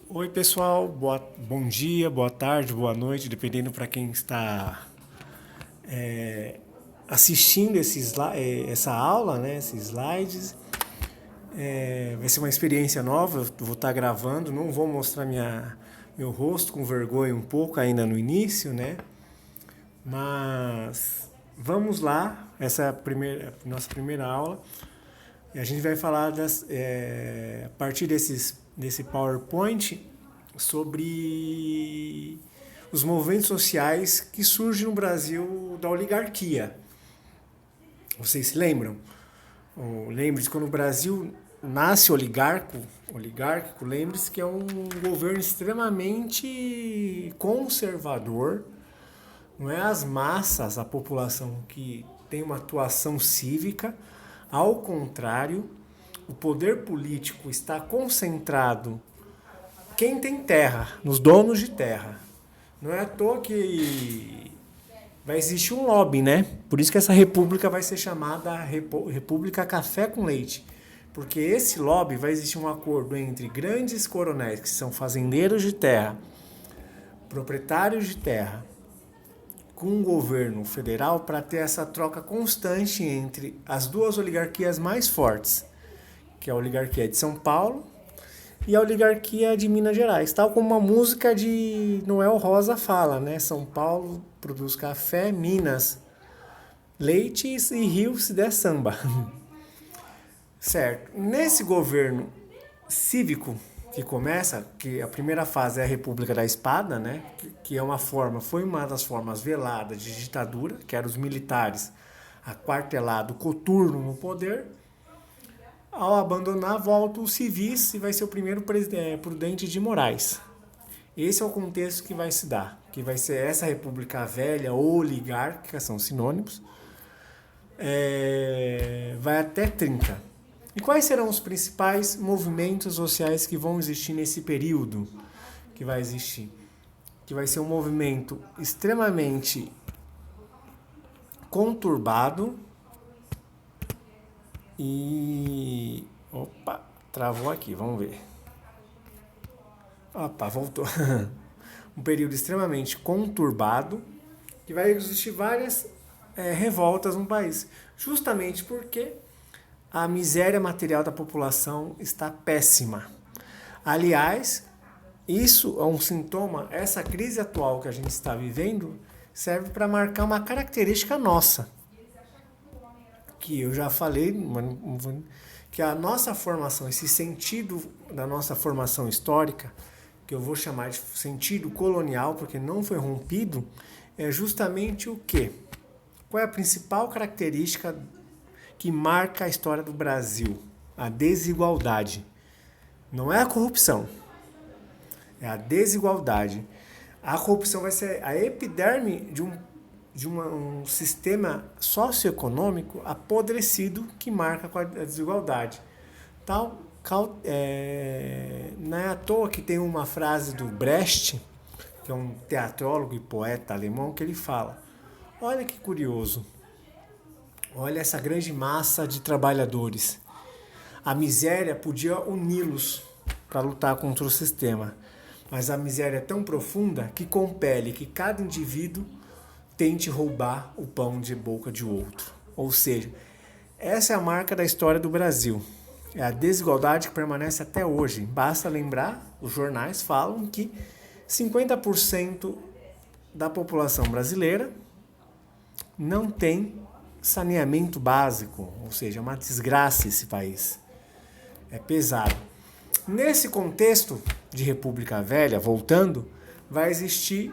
Oi, pessoal, bom dia, boa tarde, boa noite, dependendo para quem está assistindo essa aula, né, esses slides. Vai ser uma experiência nova, eu vou estar gravando, não vou mostrar meu rosto com vergonha um pouco ainda no início, né? Mas vamos lá, essa é nossa primeira aula. E a gente vai falar a partir desse PowerPoint sobre os movimentos sociais que surgem no Brasil da oligarquia. Vocês se lembram? Lembre-se, quando o Brasil nasce oligárquico, lembre-se que é um governo extremamente conservador. Não é as massas, a população que tem uma atuação cívica. Ao contrário, o poder político está concentrado quem tem terra, nos donos de terra. Não é à toa que vai existir um lobby, né? Por isso que essa república vai ser chamada República Café com Leite. Porque esse lobby vai existir um acordo entre grandes coronéis, que são fazendeiros de terra, proprietários de terra, com o governo federal para ter essa troca constante entre as duas oligarquias mais fortes, que é a oligarquia de São Paulo e a oligarquia de Minas Gerais, tal como a música de Noel Rosa fala, né? São Paulo produz café, Minas leite e Rio se der samba. Certo. Nesse governo cívico que começa, que a primeira fase é a República da Espada, né? Que é foi uma das formas veladas de ditadura, que eram os militares aquartelado, coturno no poder. Ao abandonar, volta os civis e vai ser o primeiro Prudente de Moraes. Esse é o contexto que vai se dar, que vai ser essa república velha, oligárquica, são sinônimos, vai até 30. E quais serão os principais movimentos sociais que vão existir nesse período que vai existir? Que vai ser um movimento extremamente conturbado e... Opa, travou aqui, vamos ver. Opa, voltou. Um período extremamente conturbado, que vai existir várias revoltas no país. Justamente porque a miséria material da população está péssima. Aliás, isso é um sintoma, essa crise atual que a gente está vivendo serve para marcar uma característica nossa. Que eu já falei, que a nossa formação, esse sentido da nossa formação histórica, que eu vou chamar de sentido colonial, porque não foi rompido, é justamente o quê? Qual é a principal característica que marca a história do Brasil? A desigualdade. Não é a corrupção, é a desigualdade. A corrupção vai ser a epiderme de um sistema socioeconômico apodrecido que marca a desigualdade. Não é à toa que tem uma frase do Brecht, que é um teatrólogo e poeta alemão, que ele fala: olha que curioso, olha essa grande massa de trabalhadores. A miséria podia uni-los para lutar contra o sistema, mas a miséria é tão profunda que compele que cada indivíduo tente roubar o pão de boca de outro. Ou seja, essa é a marca da história do Brasil. É a desigualdade que permanece até hoje. Basta lembrar, os jornais falam que 50% da população brasileira não tem saneamento básico, ou seja, é uma desgraça esse país. É pesado. Nesse contexto de República Velha, voltando, vai existir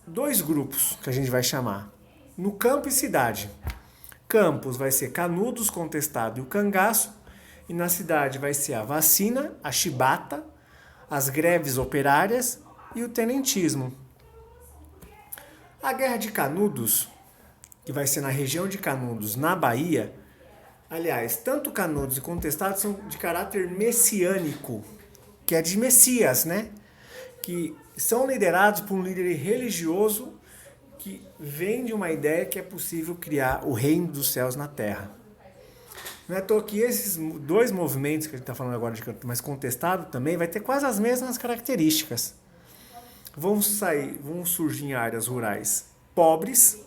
dois grupos que a gente vai chamar. No campo e cidade. Campos vai ser Canudos, Contestado e o Cangaço. E na cidade vai ser a vacina, a chibata, as greves operárias e o tenentismo. A Guerra de Canudos, que vai ser na região de Canudos, na Bahia. Aliás, tanto Canudos e Contestado são de caráter messiânico, que é de Messias, né? Que são liderados por um líder religioso que vem de uma ideia que é possível criar o reino dos céus na terra. Não é à toa que esses dois movimentos que a gente está falando agora de canto mais contestado também vai ter quase as mesmas características. Vão surgir em áreas rurais pobres.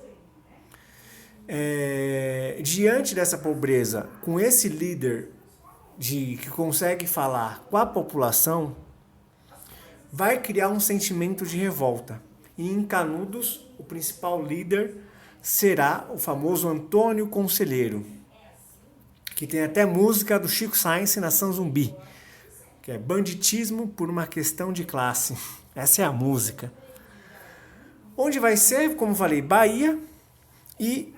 Diante dessa pobreza, com esse líder que consegue falar com a população, vai criar um sentimento de revolta. E em Canudos, o principal líder será o famoso Antônio Conselheiro, que tem até música do Chico Science, Nação Zumbi, que é banditismo por uma questão de classe. Essa é a música. Onde vai ser, como falei, Bahia, e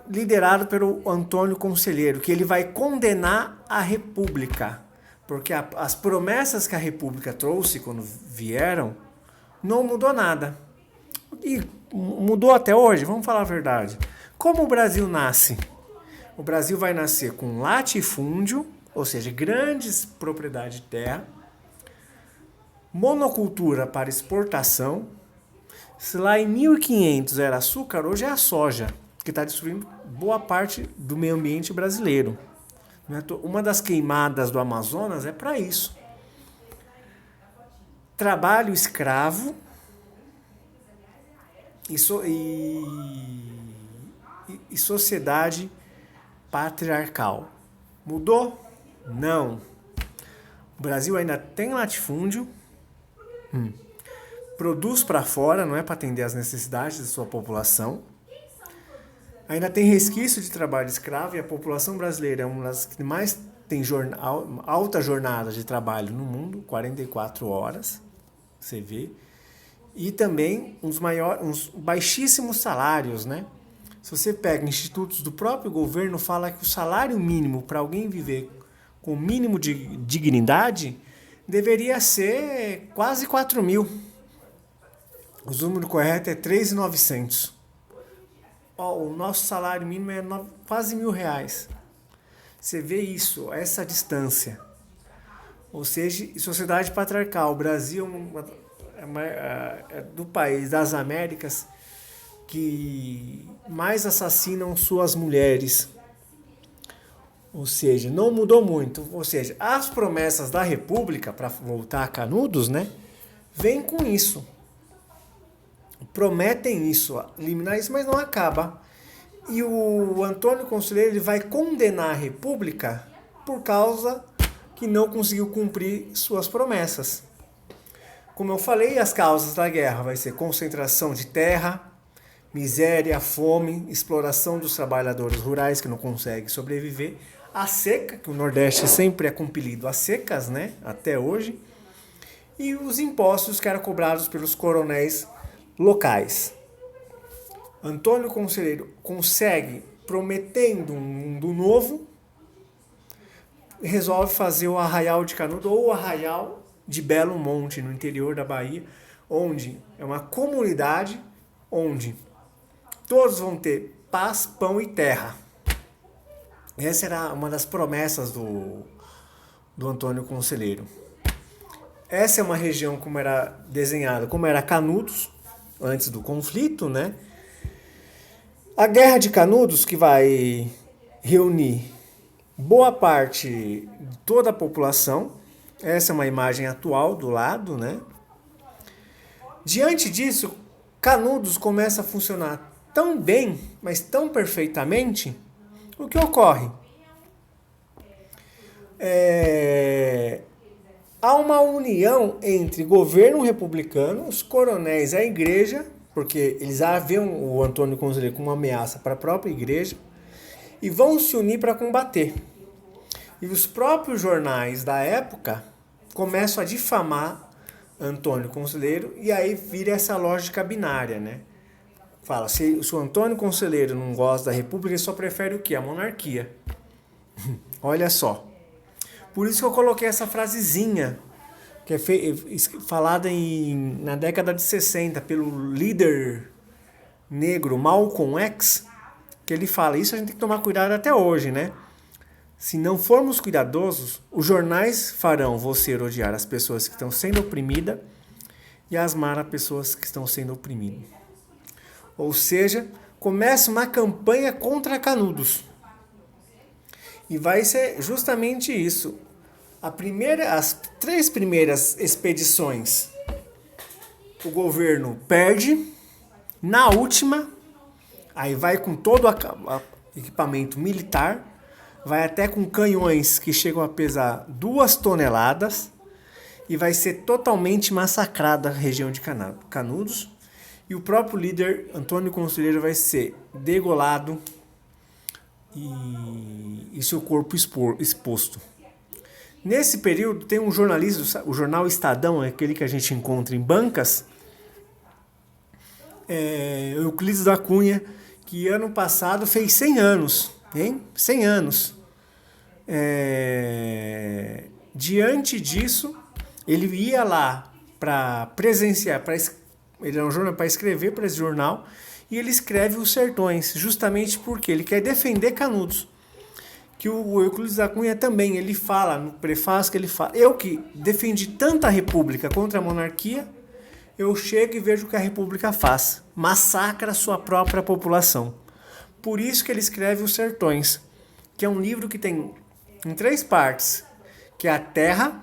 liderado pelo Antônio Conselheiro, que ele vai condenar a República, porque as promessas que a República trouxe quando vieram, não mudou nada. E mudou até hoje, vamos falar a verdade. Como o Brasil nasce? O Brasil vai nascer com latifúndio, ou seja, grandes propriedades de terra, monocultura para exportação. Se lá em 1500 era açúcar, hoje é a soja, que está destruindo boa parte do meio ambiente brasileiro. Uma das queimadas do Amazonas é para isso. Trabalho escravo e sociedade patriarcal. Mudou? Não. O Brasil ainda tem latifúndio, produz para fora, não é para atender às necessidades da sua população. Ainda tem resquício de trabalho escravo e a população brasileira é uma das que mais tem alta jornada de trabalho no mundo, 44 horas, você vê. E também uns baixíssimos salários, né? Se você pega institutos do próprio governo, fala que o salário mínimo para alguém viver com o mínimo de dignidade deveria ser quase 4 mil. O número correto é 3.900. O nosso salário mínimo é quase R$1.000. Você vê isso, essa distância. Ou seja, sociedade patriarcal. O Brasil é do país das Américas que mais assassinam suas mulheres. Ou seja, não mudou muito. Ou seja, as promessas da República, para voltar a Canudos, né, vêm com isso. Prometem isso, eliminar isso, mas não acaba. E o Antônio Conselheiro ele vai condenar a República por causa que não conseguiu cumprir suas promessas. Como eu falei, as causas da guerra vai ser concentração de terra, miséria, fome, exploração dos trabalhadores rurais que não conseguem sobreviver, a seca, que o Nordeste sempre é compelido a secas, né, até hoje, e os impostos que eram cobrados pelos coronéis locais. Antônio Conselheiro consegue, prometendo um mundo novo, resolve fazer o Arraial de Canudos ou o Arraial de Belo Monte, no interior da Bahia, onde é uma comunidade onde todos vão ter paz, pão e terra. Essa era uma das promessas do Antônio Conselheiro. Essa é uma região como era desenhada, como era Canudos, antes do conflito, né? A Guerra de Canudos, que vai reunir boa parte de toda a população. Essa é uma imagem atual do lado, né? Diante disso, Canudos começa a funcionar tão bem, mas tão perfeitamente, o que ocorre? Há uma união entre governo republicano, os coronéis, a igreja, porque eles já veem o Antônio Conselheiro como uma ameaça para a própria igreja, e vão se unir para combater. E os próprios jornais da época começam a difamar Antônio Conselheiro, e aí vira essa lógica binária, né? Fala, se o Antônio Conselheiro não gosta da república, ele só prefere o quê? A monarquia. Olha só. Por isso que eu coloquei essa frasezinha, que é falada na década de 60 pelo líder negro Malcolm X, que ele fala, isso a gente tem que tomar cuidado até hoje, né? Se não formos cuidadosos, os jornais farão você odiar as pessoas que estão sendo oprimidas e asmar as pessoas que estão sendo oprimidas. Ou seja, começa uma campanha contra Canudos. E vai ser justamente isso. As 3 primeiras expedições, o governo perde. Na última, aí vai com todo o equipamento militar, vai até com canhões que chegam a pesar 2 toneladas e vai ser totalmente massacrada a região de Canudos. E o próprio líder, Antônio Conselheiro, vai ser degolado e seu corpo exposto. Nesse período, tem um jornalista, o jornal Estadão, aquele que a gente encontra em bancas, Euclides da Cunha, que ano passado fez 100 anos, hein? 100 anos. Diante disso, ele ia lá para presenciar, ele é um jornal para escrever para esse jornal, e ele escreve Os Sertões, justamente porque ele quer defender Canudos. Que o Euclides da Cunha também, ele fala, no prefácio que ele fala, eu que defendi tanta república contra a monarquia, eu chego e vejo o que a república faz, massacra a sua própria população. Por isso que ele escreve Os Sertões, que é um livro que tem em 3 partes, que é a terra.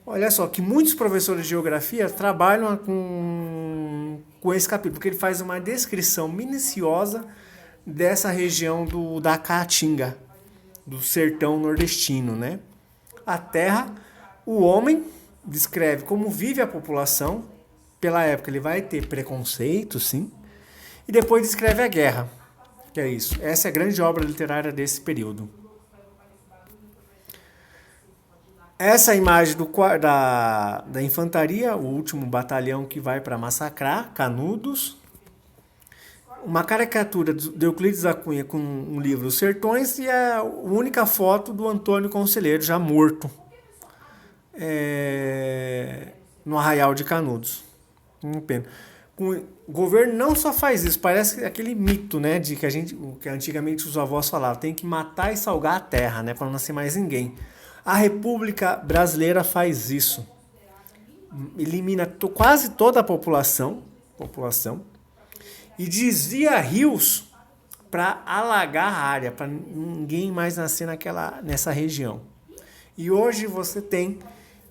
Olha só, que muitos professores de geografia trabalham com esse capítulo, porque ele faz uma descrição minuciosa dessa região da Caatinga, do sertão nordestino, né? A terra, o homem descreve como vive a população. Pela época ele vai ter preconceito, sim. E depois descreve a guerra, que é isso. Essa é a grande obra literária desse período. Essa imagem da infantaria, o último batalhão que vai para massacrar Canudos. Uma caricatura de Euclides da Cunha com um livro Os Sertões e a única foto do Antônio Conselheiro, já morto, no Arraial de Canudos. Pena. O governo não só faz isso, parece aquele mito, né, de que antigamente os avós falavam, tem que matar e salgar a terra, né, para não nascer mais ninguém. A República Brasileira faz isso. Elimina quase toda a população e desvia rios para alagar a área, para ninguém mais nascer nessa região. E hoje você tem,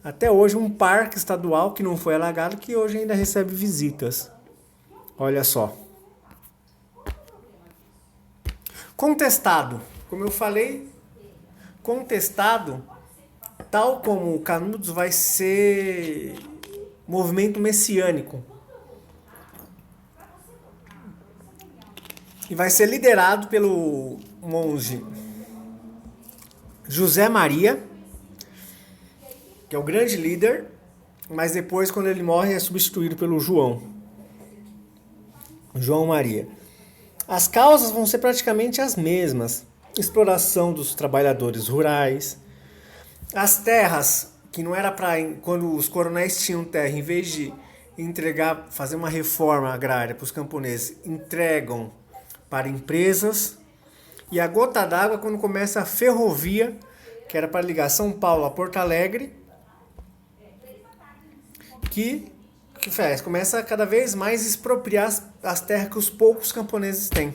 até hoje, um parque estadual que não foi alagado, que hoje ainda recebe visitas. Olha só. Contestado. Como eu falei, contestado, tal como o Canudos, vai ser movimento messiânico. E vai ser liderado pelo monge José Maria, que é o grande líder, mas depois, quando ele morre, é substituído pelo João Maria. As causas vão ser praticamente as mesmas. Exploração dos trabalhadores rurais. As terras, que não era para... Quando os coronéis tinham terra, em vez de fazer uma reforma agrária para os camponeses, entregam para empresas. E a gota d'água, quando começa a ferrovia, que era para ligar São Paulo a Porto Alegre, que faz? Começa a cada vez mais expropriar as terras que os poucos camponeses têm.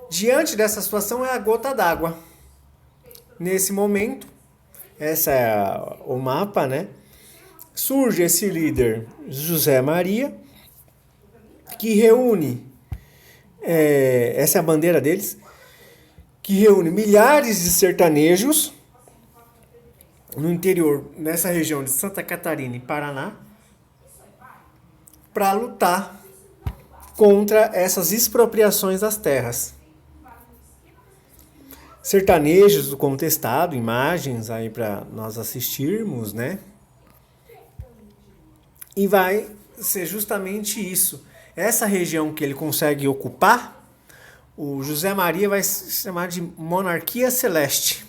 Diante dessa situação é a gota d'água. Nesse momento, esse é o mapa, né? Surge esse líder, José Maria, que reúne, essa é a bandeira deles, que reúne milhares de sertanejos no interior, nessa região de Santa Catarina e Paraná, para lutar contra essas expropriações das terras. Sertanejos do contestado, imagens aí para nós assistirmos, né? E vai ser justamente isso. Essa região que ele consegue ocupar, o José Maria vai se chamar de monarquia celeste.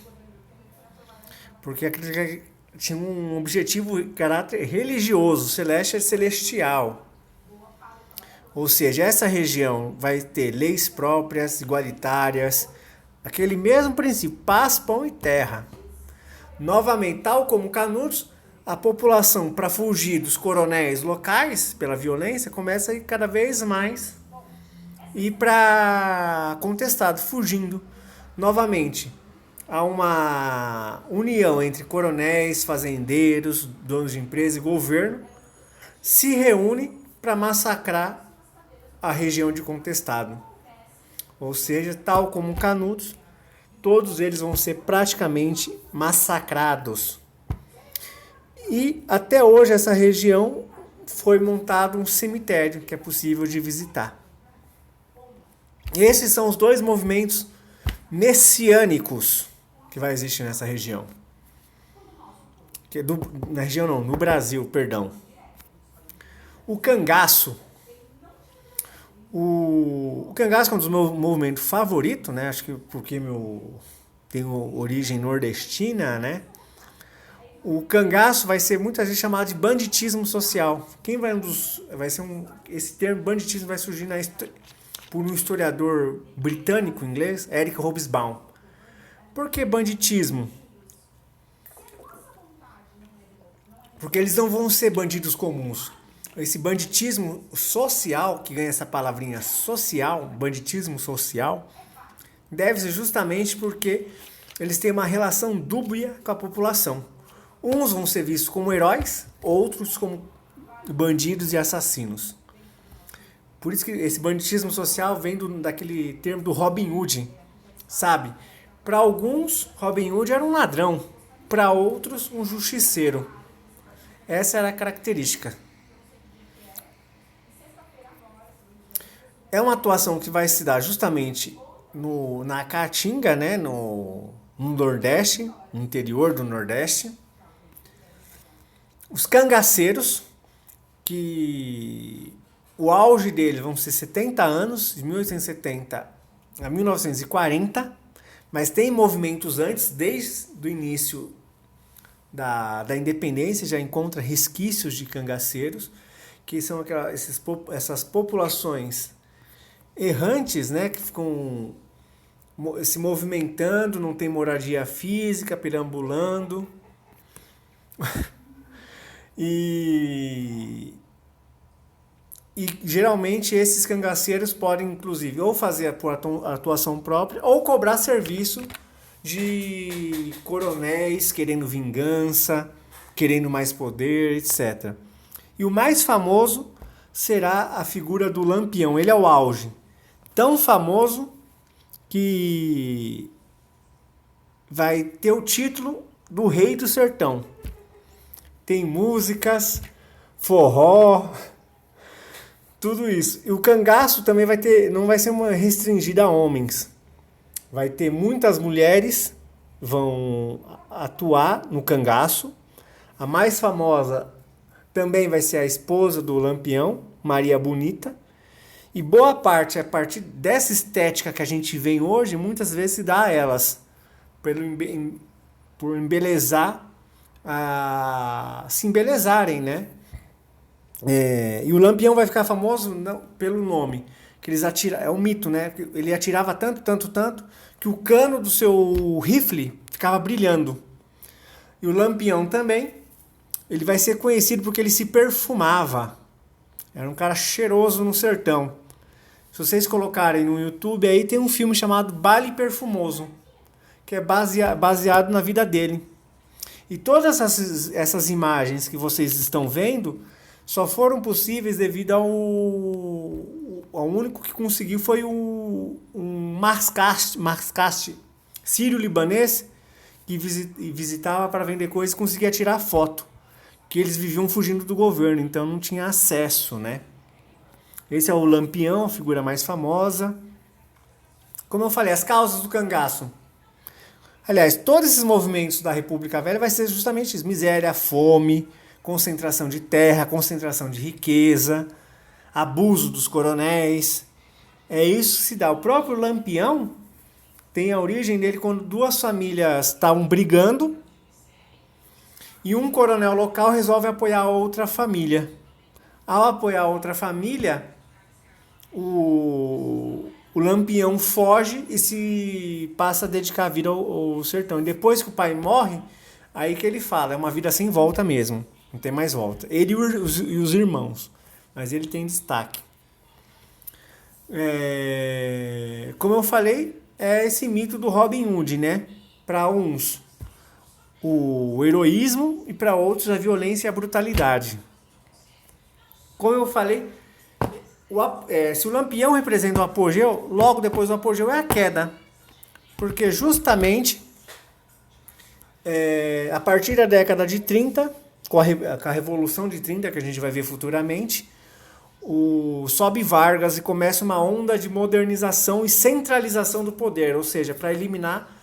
Porque tinha um objetivo de caráter religioso, celeste é celestial. Ou seja, essa região vai ter leis próprias, igualitárias, aquele mesmo princípio, paz, pão e terra. Novamente, tal como Canudos, a população, para fugir dos coronéis locais, pela violência, começa a ir cada vez mais ir para contestado, fugindo. Novamente, há uma união entre coronéis, fazendeiros, donos de empresa e governo, se reúne para massacrar a região de Contestado. Ou seja, tal como Canudos, todos eles vão ser praticamente massacrados. E até hoje essa região foi montado um cemitério que é possível de visitar. Esses são os dois movimentos messiânicos que vai existir nessa região. Na região não, no Brasil, perdão. O cangaço. O cangaço é um dos meus movimentos favoritos, né? Acho que porque tenho origem nordestina, né? O cangaço vai ser muitas vezes chamado de banditismo social. Esse termo banditismo vai surgir por um historiador britânico inglês, Eric Hobsbawm. Por que banditismo? Porque eles não vão ser bandidos comuns. Esse banditismo social, que ganha essa palavrinha social, banditismo social, deve-se justamente porque eles têm uma relação dúbia com a população. Uns vão ser vistos como heróis, outros como bandidos e assassinos. Por isso que esse banditismo social vem daquele termo do Robin Hood, sabe? Para alguns, Robin Hood era um ladrão, para outros, um justiceiro. Essa era a característica. É uma atuação que vai se dar justamente na Caatinga, né? no Nordeste, no interior do Nordeste. Os cangaceiros, que o auge deles vão ser 70 anos, de 1870 a 1940, mas tem movimentos antes, desde o início da independência, já encontra resquícios de cangaceiros, que são essas populações errantes, né, que ficam se movimentando, não tem moradia física, perambulando. E geralmente esses cangaceiros podem, inclusive, ou fazer por atuação própria ou cobrar serviço de coronéis querendo vingança, querendo mais poder, etc. E o mais famoso será a figura do Lampião. Ele é o auge. Tão famoso que vai ter o título do Rei do Sertão. Tem músicas, forró, tudo isso. E o cangaço também não vai ser restringido a homens. Vai ter muitas mulheres vão atuar no cangaço. A mais famosa também vai ser a esposa do Lampião, Maria Bonita. E boa parte, a partir dessa estética que a gente vê hoje, muitas vezes se dá a elas, por embelezar, se embelezarem, né? E o Lampião vai ficar famoso não, pelo nome, que eles é um mito, né? Ele atirava tanto, que o cano do seu rifle ficava brilhando. E o Lampião também, ele vai ser conhecido porque ele se perfumava. Era um cara cheiroso no sertão. Se vocês colocarem no YouTube, aí tem um filme chamado Baile Perfumoso, que é baseado na vida dele. E todas essas imagens que vocês estão vendo só foram possíveis devido ao único que conseguiu foi um mascaste sírio-libanês que visitava para vender coisas e conseguia tirar foto. Que eles viviam fugindo do governo, então não tinha acesso, né? Esse é o Lampião, a figura mais famosa. Como eu falei, as causas do cangaço. Aliás, todos esses movimentos da República Velha vai ser justamente isso. Miséria, fome, concentração de terra, concentração de riqueza, abuso dos coronéis. É isso que se dá. O próprio Lampião tem a origem dele quando duas famílias estavam brigando e um coronel local resolve apoiar a outra família. Ao apoiar a outra família, o Lampião foge e se passa a dedicar a vida ao sertão. E depois que o pai morre, aí que ele fala, é uma vida sem volta mesmo. Não tem mais volta. Ele e os irmãos. Mas ele tem destaque. Como eu falei, é esse mito do Robin Hood, né? para uns o heroísmo e para outros a violência e a brutalidade. Como eu falei, se o lampião representa o apogeu, logo depois do apogeu é a queda. Porque justamente a partir da década de 30, com a Revolução de 30, que a gente vai ver futuramente, sobe Vargas e começa uma onda de modernização e centralização do poder, ou seja, para eliminar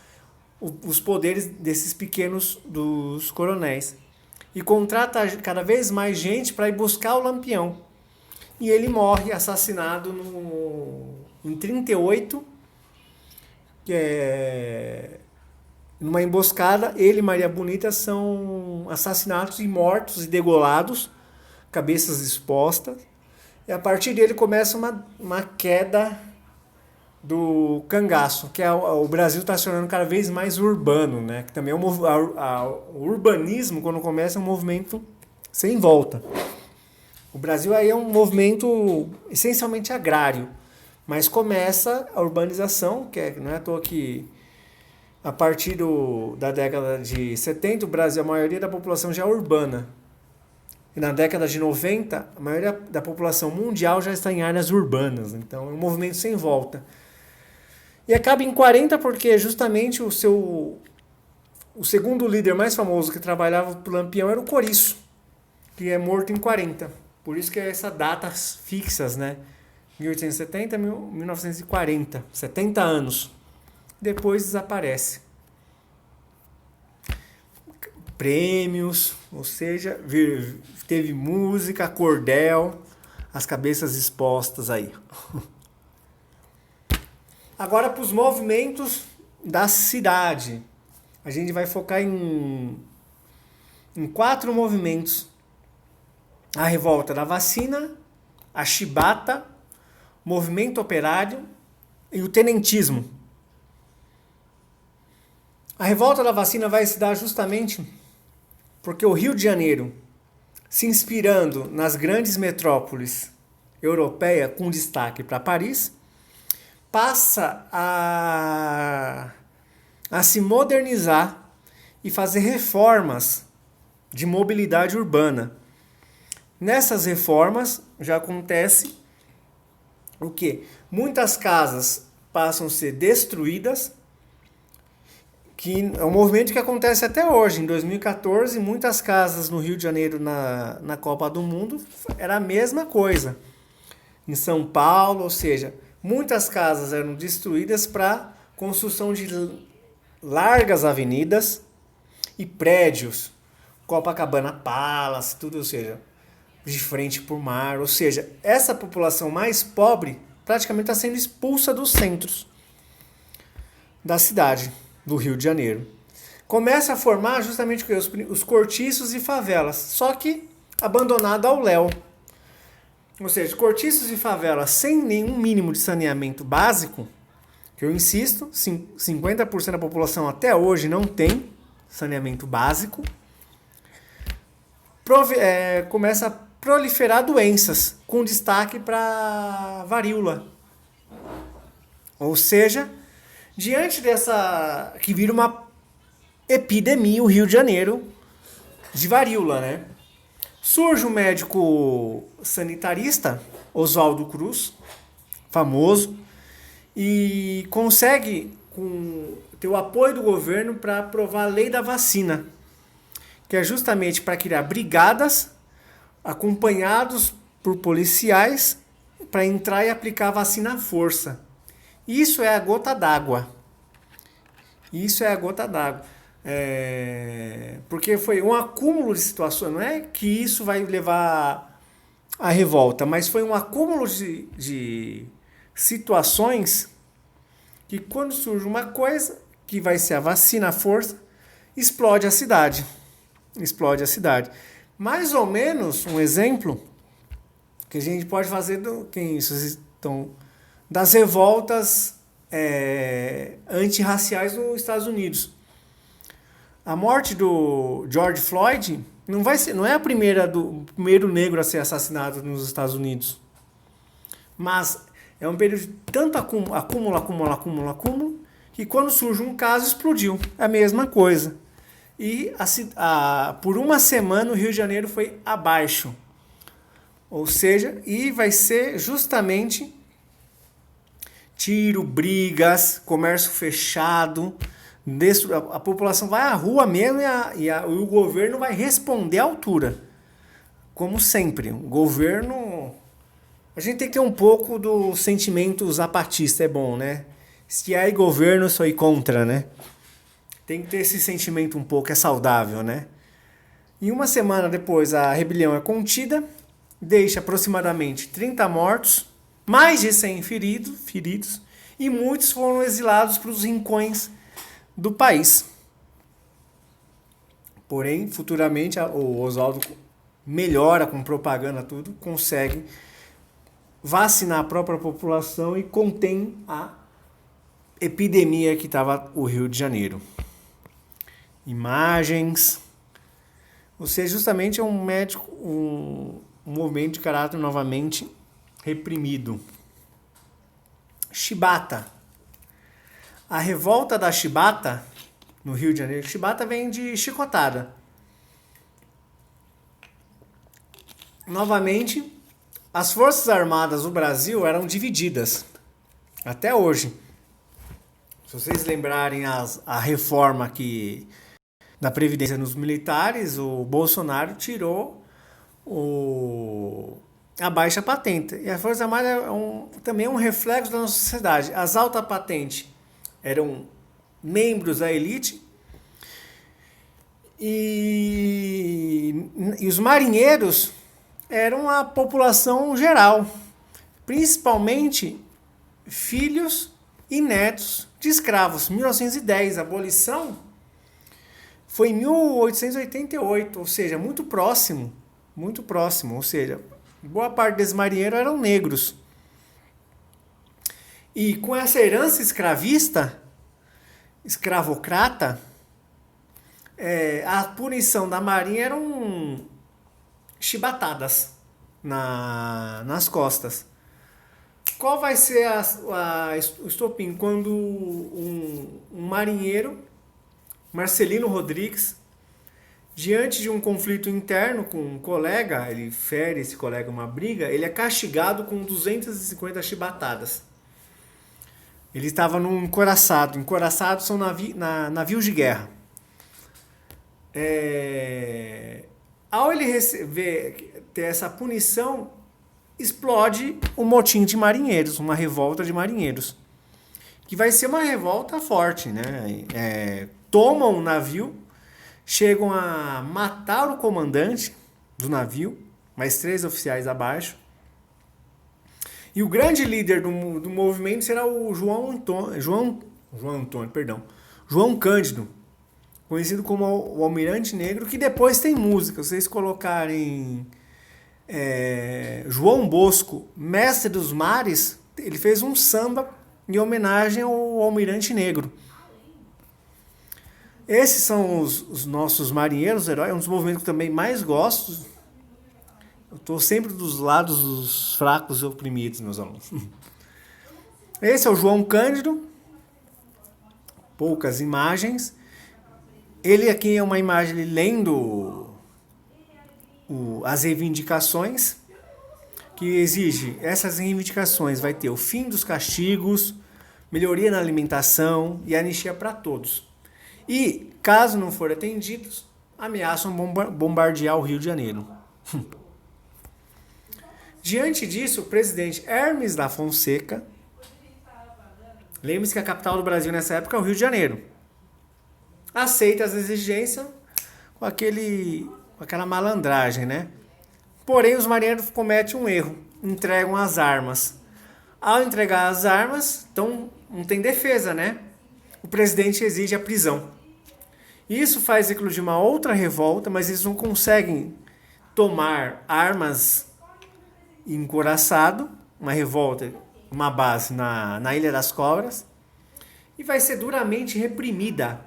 os poderes desses pequenos dos coronéis. E contrata cada vez mais gente para ir buscar o lampião. E ele morre assassinado em 38, numa emboscada. Ele e Maria Bonita são assassinados e mortos e degolados, cabeças expostas. E a partir dele começa uma queda do cangaço, que o Brasil está se tornando cada vez mais urbano, né? Que também o urbanismo, quando começa, é um movimento sem volta. O Brasil aí é um movimento essencialmente agrário, mas começa a urbanização, não é à toa que a partir da década de 70, o Brasil, a maioria da população já é urbana. E na década de 90, a maioria da população mundial já está em áreas urbanas. Então é um movimento sem volta. E acaba em 40 porque justamente o segundo líder mais famoso que trabalhava para o Lampião era o Coriço, que é morto em 40. Por isso que é essa datas fixas, né? 1870 1940, 70 anos. Depois desaparece. Prêmios, ou seja, teve música, cordel, as cabeças expostas aí. Agora para os movimentos da cidade. A gente vai focar em 4 movimentos. A revolta da vacina, a chibata, movimento operário e o tenentismo. A revolta da vacina vai se dar justamente porque o Rio de Janeiro, se inspirando nas grandes metrópoles europeias, com destaque para Paris, passa a se modernizar e fazer reformas de mobilidade urbana. Nessas reformas já acontece o quê? Muitas casas passam a ser destruídas, que é um movimento que acontece até hoje. Em 2014, muitas casas no Rio de Janeiro na Copa do Mundo era a mesma coisa. Em São Paulo, ou seja, muitas casas eram destruídas para construção de largas avenidas e prédios. Copacabana Palace, tudo, ou seja, de frente para o mar. Ou seja, essa população mais pobre praticamente está sendo expulsa dos centros da cidade do Rio de Janeiro. Começa a formar justamente os cortiços e favelas, só que abandonado ao léu. Ou seja, cortiços e favelas sem nenhum mínimo de saneamento básico, que eu insisto, 50% da população até hoje não tem saneamento básico, começa a proliferar doenças, com destaque para varíola. Ou seja, diante dessa, que vira uma epidemia o Rio de Janeiro de varíola, né? Surge um médico sanitarista, Oswaldo Cruz, famoso, e consegue ter o apoio do governo para aprovar a lei da vacina, que é justamente para criar brigadas acompanhados por policiais para entrar e aplicar a vacina à força. Isso é a gota d'água. Isso é a gota d'água. Porque foi um acúmulo de situações. Não é que isso vai levar à revolta, mas foi um acúmulo de situações que, quando surge uma coisa, que vai ser a vacina à força, explode a cidade. Explode a cidade. Mais ou menos um exemplo que a gente pode fazer das revoltas antirraciais nos Estados Unidos. A morte do George Floyd não é a primeiro negro a ser assassinado nos Estados Unidos. Mas é um período de tanto acúmulo, que quando surge um caso explodiu. É a mesma coisa. E por uma semana o Rio de Janeiro foi abaixo. Ou seja, e vai ser justamente tiro, brigas, comércio fechado, a população vai à rua mesmo e o governo vai responder à altura. Como sempre, o governo... A gente tem que ter um pouco do sentimento zapatista, é bom, né? Se há governo, sou contra, né? Tem que ter esse sentimento um pouco, é saudável, né? E uma semana depois a rebelião é contida, deixa aproximadamente 30 mortos, mais de 100 feridos, e muitos foram exilados para os rincões do país. Porém, futuramente, o Oswaldo melhora com propaganda, tudo, consegue vacinar a própria população e contém a epidemia que estava o Rio de Janeiro. Imagens. Ou seja, justamente é um movimento de caráter novamente reprimido. Chibata. A revolta da chibata no Rio de Janeiro. Chibata vem de chicotada. Novamente, as Forças Armadas do Brasil eram divididas. Até hoje. Se vocês lembrarem a reforma da Previdência nos militares, o Bolsonaro tirou a baixa patente. E a Força Armada também é um reflexo da nossa sociedade. As alta patente eram membros da elite e os marinheiros eram a população geral, principalmente filhos e netos de escravos. 1910, a abolição foi em 1888, ou seja, muito próximo, ou seja, boa parte desses marinheiros eram negros. E com essa herança escravista, escravocrata, a punição da marinha eram chibatadas nas costas. Qual vai ser o estopim? Quando um marinheiro, Marcelino Rodrigues, diante de um conflito interno com um colega, ele fere esse colega uma briga, ele é castigado com 250 chibatadas. Ele estava num encouraçado. Encouraçados são navios de guerra. Ao ele ter essa punição, explode um motim de marinheiros, uma revolta de marinheiros. Que vai ser uma revolta forte, né? Tomam o navio, chegam a matar o comandante do navio, mais 3 oficiais abaixo. E o grande líder do movimento será o João Cândido, conhecido como o Almirante Negro, que depois tem música. Se vocês colocarem João Bosco, Mestre dos Mares, ele fez um samba em homenagem ao Almirante Negro. Esses são os nossos marinheiros, heróis, é um dos movimentos que eu também mais gosto. Eu estou sempre dos lados dos fracos e oprimidos, meus alunos. Esse é o João Cândido. Poucas imagens. Ele aqui é uma imagem lendo as reivindicações, que exige, essas reivindicações vai ter o fim dos castigos, melhoria na alimentação e anistia para todos. E, caso não forem atendidos, ameaçam bombardear o Rio de Janeiro. Diante disso, o presidente Hermes da Fonseca, lembre-se que a capital do Brasil nessa época é o Rio de Janeiro, aceita as exigências com aquela malandragem, né? Porém, os marinheiros cometem um erro, entregam as armas. Ao entregar as armas, então não tem defesa, né? O presidente exige a prisão. Isso faz eclodir uma outra revolta, mas eles não conseguem tomar armas em Curaçao, uma revolta, uma base na Ilha das Cobras, e vai ser duramente reprimida.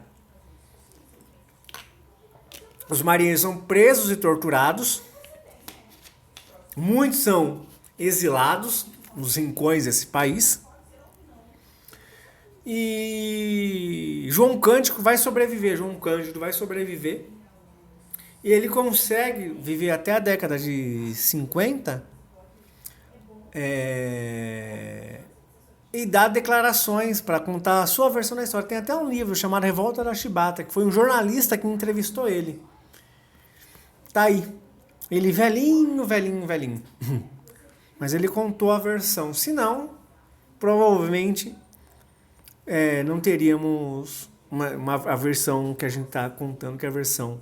Os marinheiros são presos e torturados, muitos são exilados nos rincões desse país, E João Cândido vai sobreviver. E ele consegue viver até a década de 50 e dar declarações para contar a sua versão da história. Tem até um livro chamado Revolta da Chibata, que foi um jornalista que entrevistou ele. Tá aí. Ele velhinho. Mas ele contou a versão. Se não, provavelmente não teríamos a versão que a gente está contando, que é a versão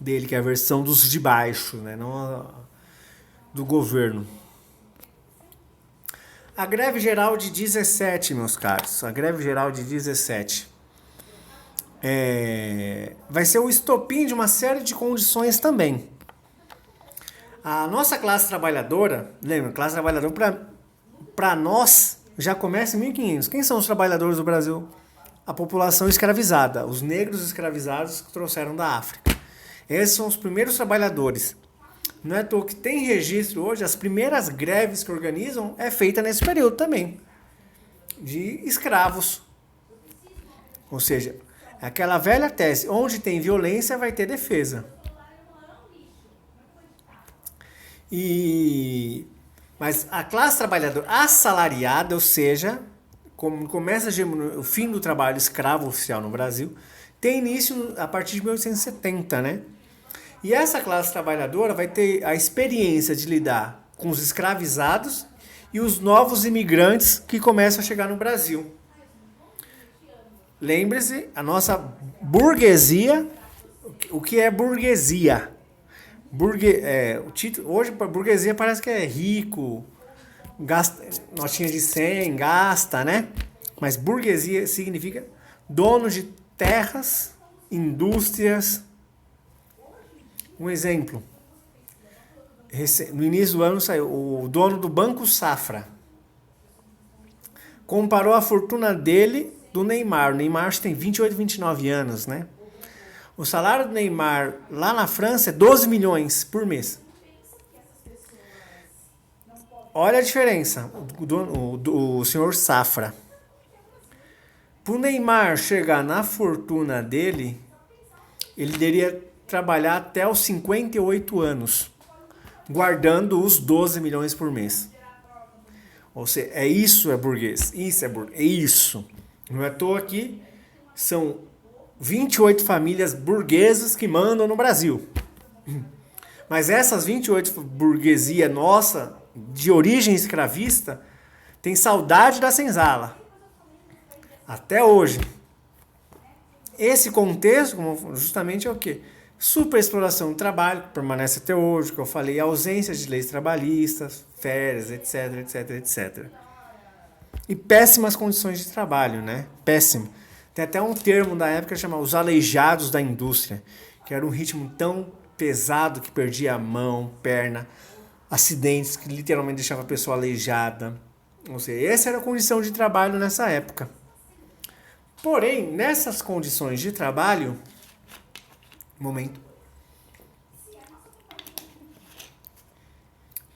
dele, que é a versão dos de baixo, né? Não do governo. A greve geral de 17, meus caros, a greve geral de 17 vai ser o estopim de uma série de condições também. A nossa classe trabalhadora, lembra, classe trabalhadora para nós já começa em 1500. Quem são os trabalhadores do Brasil? A população escravizada, os negros escravizados que trouxeram da África. Esses são os primeiros trabalhadores. Não é à toa que tem registro hoje, as primeiras greves que organizam é feita nesse período também, de escravos. Ou seja, aquela velha tese, onde tem violência vai ter defesa. Mas a classe trabalhadora assalariada, ou seja, como começa o fim do trabalho escravo oficial no Brasil, tem início a partir de 1870, né? E essa classe trabalhadora vai ter a experiência de lidar com os escravizados e os novos imigrantes que começam a chegar no Brasil. Lembre-se, a nossa burguesia, o que é burguesia? O título, hoje, burguesia parece que é rico, gasta, notinha de 100, gasta, né? Mas burguesia significa dono de terras, indústrias. Um exemplo, no início do ano saiu o dono do Banco Safra. Comparou a fortuna dele do Neymar. O Neymar tem 28, 29 anos, né? O salário do Neymar lá na França é 12 milhões por mês. Olha a diferença, o senhor Safra. Para o Neymar chegar na fortuna dele, ele deveria trabalhar até os 58 anos, guardando os 12 milhões por mês. Ou seja, isso é burguês. É isso. Não é à toa que são 28 famílias burguesas que mandam no Brasil. Mas essas 28 burguesia nossa, de origem escravista, tem saudade da senzala. Até hoje. Esse contexto, justamente é o quê? Superexploração do trabalho, que permanece até hoje, que eu falei, ausência de leis trabalhistas, férias, etc. E péssimas condições de trabalho, né? Péssimo. Tem até um termo da época chamado os aleijados da indústria, que era um ritmo tão pesado que perdia a mão, perna, acidentes que literalmente deixava a pessoa aleijada. Ou seja, essa era a condição de trabalho nessa época. Porém, nessas condições de trabalho,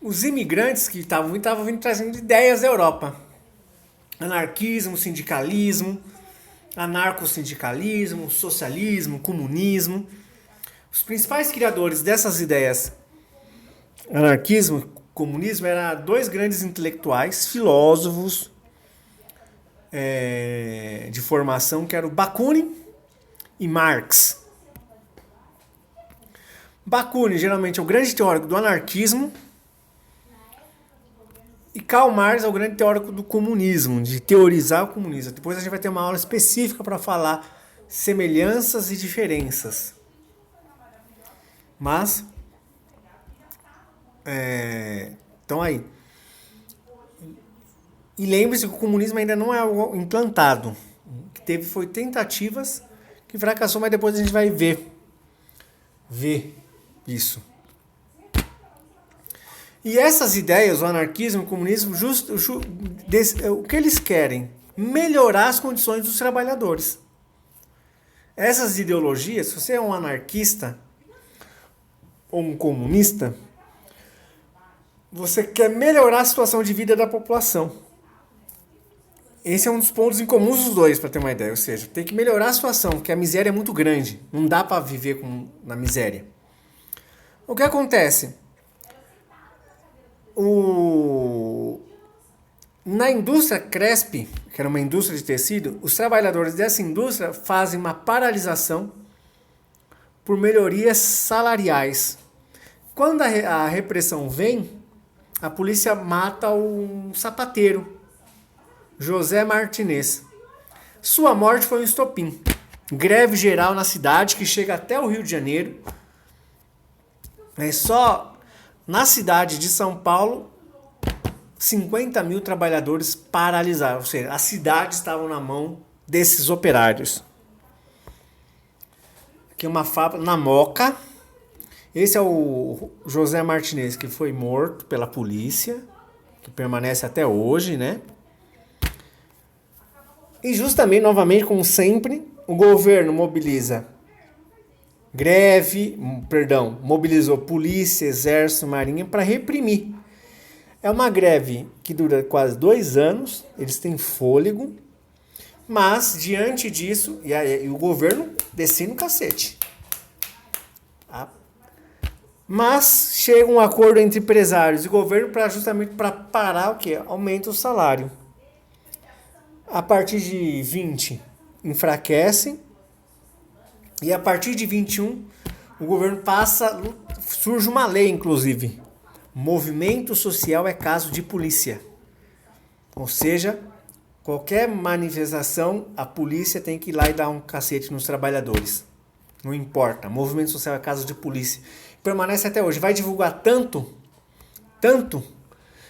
os imigrantes que estavam vindo trazendo ideias da Europa. Anarquismo, sindicalismo, anarcossindicalismo, socialismo, comunismo. Os principais criadores dessas ideias, anarquismo e comunismo, eram dois grandes intelectuais, filósofos de formação, que eram Bakunin e Marx. Bakunin, geralmente, é o grande teórico do anarquismo, e Karl Marx é o grande teórico do comunismo, de teorizar o comunismo. Depois a gente vai ter uma aula específica para falar semelhanças e diferenças. Mas, então aí. E lembre-se que o comunismo ainda não é algo implantado. O que foi tentativas que fracassou, mas depois a gente vai ver isso. E essas ideias, o anarquismo, o comunismo, o que eles querem? Melhorar as condições dos trabalhadores. Essas ideologias, se você é um anarquista ou um comunista, você quer melhorar a situação de vida da população. Esse é um dos pontos em comuns dos dois, para ter uma ideia. Ou seja, tem que melhorar a situação, porque a miséria é muito grande. Não dá para viver na miséria. O que acontece? Na indústria Cresp, que era uma indústria de tecido, os trabalhadores dessa indústria fazem uma paralisação por melhorias salariais. Quando a repressão vem, a polícia mata um sapateiro, José Martinez. Sua morte foi um estopim. Greve geral na cidade que chega até o Rio de Janeiro. Só na cidade de São Paulo, 50 mil trabalhadores paralisaram. Ou seja, a cidade estava na mão desses operários. Aqui é uma fábrica na Moca. Esse é o José Martinez, que foi morto pela polícia, que permanece até hoje, né? E justamente, novamente, como sempre, o governo mobilizou polícia, exército, marinha para reprimir. É uma greve que dura quase 2 anos, eles têm fôlego, mas diante disso, e o governo descendo o cacete. Mas chega um acordo entre empresários e governo justamente para parar o quê? Aumenta o salário. A partir de 20 enfraquece e a partir de 21 o governo surge uma lei inclusive. Movimento social é caso de polícia. Ou seja, qualquer manifestação, a polícia tem que ir lá e dar um cacete nos trabalhadores. Não importa, movimento social é caso de polícia. Permanece até hoje. Vai divulgar tanto,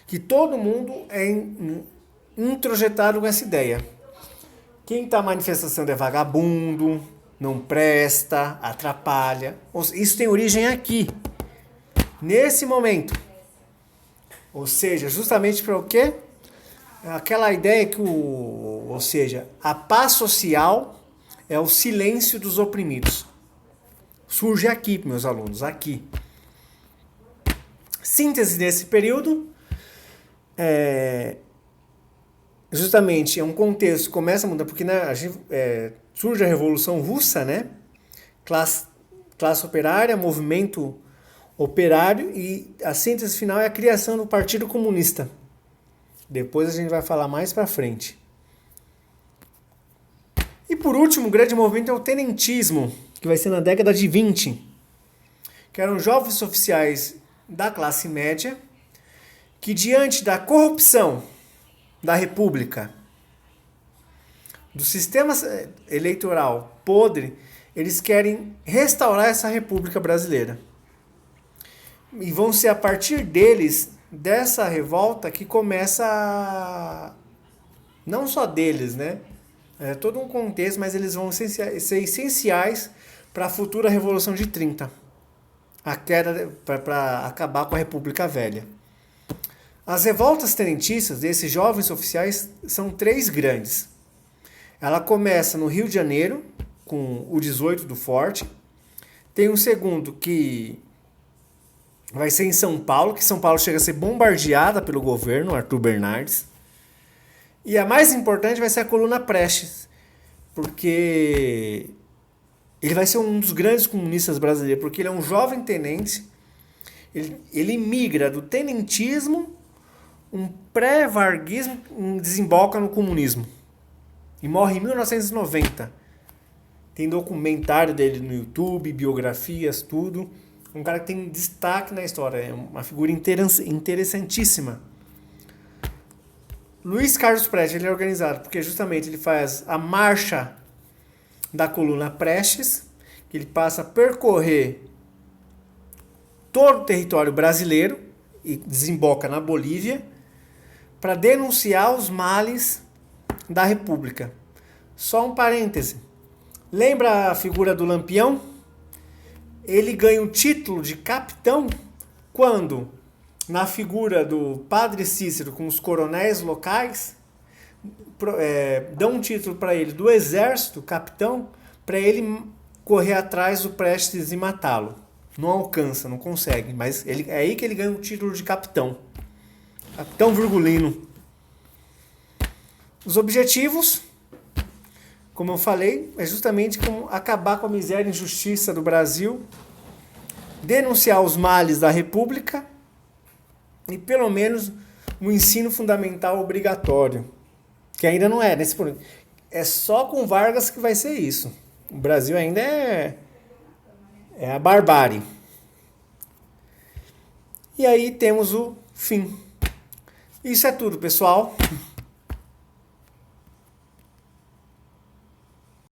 que todo mundo é introjetado com essa ideia. Quem está manifestando é vagabundo, não presta, atrapalha. Isso tem origem aqui, nesse momento. Ou seja, justamente para o quê? Aquela ideia que a paz social é o silêncio dos oprimidos. Surge aqui, meus alunos, aqui. Síntese desse período, justamente é um contexto que começa a mudar, porque surge a Revolução Russa, né? Classe operária, movimento operário, e a síntese final é a criação do Partido Comunista. Depois a gente vai falar mais pra frente. E por último, o grande movimento é o tenentismo, que vai ser na década de 20, que eram jovens oficiais da classe média, que diante da corrupção da República, do sistema eleitoral podre, eles querem restaurar essa República brasileira. E vão ser a partir dessa revolta, que começa, não só deles, né? É todo um contexto, mas eles vão ser essenciais para a futura Revolução de 30. A queda para acabar com a República Velha. As revoltas tenentistas desses jovens oficiais são 3 grandes. Ela começa no Rio de Janeiro, com o 18 do Forte. Tem um segundo que vai ser em São Paulo, que São Paulo chega a ser bombardeada pelo governo, Arthur Bernardes. E a mais importante vai ser a Coluna Prestes, porque ele vai ser um dos grandes comunistas brasileiros, porque ele é um jovem tenente, ele migra do tenentismo, um pré-varguismo, desemboca no comunismo. E morre em 1990. Tem documentário dele no YouTube, biografias, tudo. Um cara que tem destaque na história, é uma figura interessantíssima. Luiz Carlos Prestes, ele é organizado porque justamente ele faz a marcha da Coluna Prestes, que ele passa a percorrer todo o território brasileiro e desemboca na Bolívia para denunciar os males da República. Só um parêntese. Lembra a figura do Lampião? Ele ganha o título de capitão quando, na figura do Padre Cícero com os coronéis locais, dão um título para ele do exército, capitão, para ele correr atrás do Prestes e matá-lo. Não alcança, não consegue, mas é aí que ele ganha o título de capitão. Capitão Virgulino. Os objetivos, como eu falei, é justamente como acabar com a miséria e injustiça do Brasil, denunciar os males da República e pelo menos um ensino fundamental obrigatório, que ainda não é nesse ponto. É só com Vargas que vai ser isso. O Brasil ainda é a barbárie. E aí temos o fim. Isso é tudo, pessoal.